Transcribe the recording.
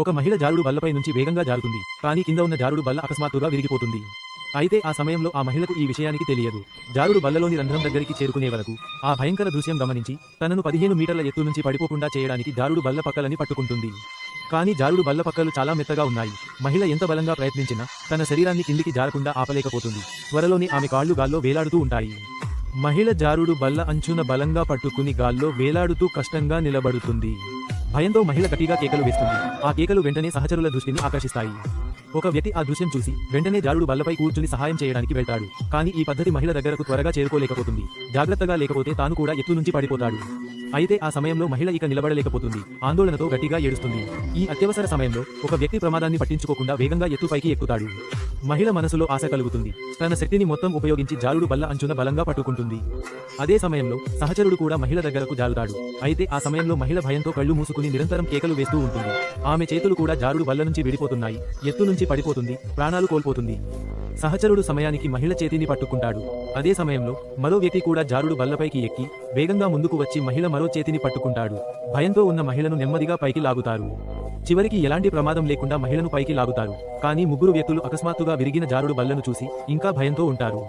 ఒక మహిళ జారుడు బల్లపై నుంచి వేగంగా జారుతుంది, కానీ కింద ఉన్న జారుడు బల్ల అకస్మాత్తుగా విరిగిపోతుంది. అయితే ఆ సమయంలో ఆ మహిళకు ఈ విషయానికి తెలియదు. జారుడు బల్లలోని రంధ్రం దగ్గరికి చేరుకునే వరకు ఆ భయంకర దృశ్యం గమనించి తనను 15 మీటర్ల ఎత్తు నుంచి పడిపోకుండా చేయడానికి జారుడు బల్ల పక్కలని పట్టుకుంటుంది. కానీ జారుడు బల్ల పక్కలు చాలా మెత్తగా ఉన్నాయి. మహిళ ఎంత బలంగా ప్రయత్నించినా తన శరీరాన్ని కిందికి జారకుండా ఆపలేకపోతుంది. త్వరలోనే ఆమె కాళ్లు గాల్లో వేలాడుతూ ఉంటాయి. మహిళ జారుడు బల్ల అంచున బలంగా పట్టుకుని గాల్లో వేలాడుతూ కష్టంగా నిలబడుతుంది. భయంతో మహిళ గట్టిగా కేకలు వేస్తుంది. ఆ కేకలు వెంటనే సహచరుల దృష్టిని ఆకర్షిస్తాయి. ఒక వ్యక్తి ఆ దృశ్యం చూసి వెంటనే జారుడు బల్లపై కూర్చుని సహాయం చేయడానికి వెళ్తాడు. కానీ ఈ పద్ధతి మహిళ దగ్గరకు త్వరగా చేరుకోలేకపోతుంది. జాగ్రత్తగా లేకపోతే తాను కూడా ఎత్తు నుంచి పడిపోతాడు. అయితే ఆ సమయంలో మహిళ ఇక నిలబడలేకపోతుంది. ఆందోళనతో గట్టిగా ఏడుస్తుంది. ఈ అత్యవసర సమయంలో ఒక వ్యక్తి ప్రమాదాన్ని పట్టించుకోకుండా వేగంగా ఎత్తుపైకి ఎక్కుతాడు. మహిళ మనసులో ఆశ కలుగుతుంది. తన శక్తిని మొత్తం ఉపయోగించి జారుడు బల్ల అంచున బలంగా పట్టుకుంటుంది. అదే సమయంలో సహచరుడు కూడా మహిళ దగ్గరకు జారుతాడు. అయితే ఆ సమయంలో మహిళ భయంతో కళ్ళు మూసుకుని నిరంతరం కేకలు వేస్తూ ఉంటుంది. ఆమె చేతులు కూడా జారుడు బల్ల నుంచి విడిపోతున్నాయి. ఎత్తు నుంచి పడిపోతుంది, ప్రాణాలు కోల్పోతుంది. సహచరుడు సమయానికి మహిళ చేతిని పట్టుకుంటాడు. అదే సమయంలో మరో వ్యక్తి కూడా జారుడు బల్లపైకి ఎక్కి వేగంగా ముందుకు వచ్చి మహిళ మరో చేతిని పట్టుకుంటాడు. భయంతో ఉన్న మహిళను నెమ్మదిగా పైకి లాగుతారు. చివరికి ఎలాంటి ప్రమాదం లేకుండా మహిళను పైకి లాగుతారు. కానీ ముగ్గురు వ్యక్తులు అకస్మాత్తుగా విరిగిన జారుడు బల్లను చూసి ఇంకా భయంతో ఉంటారు.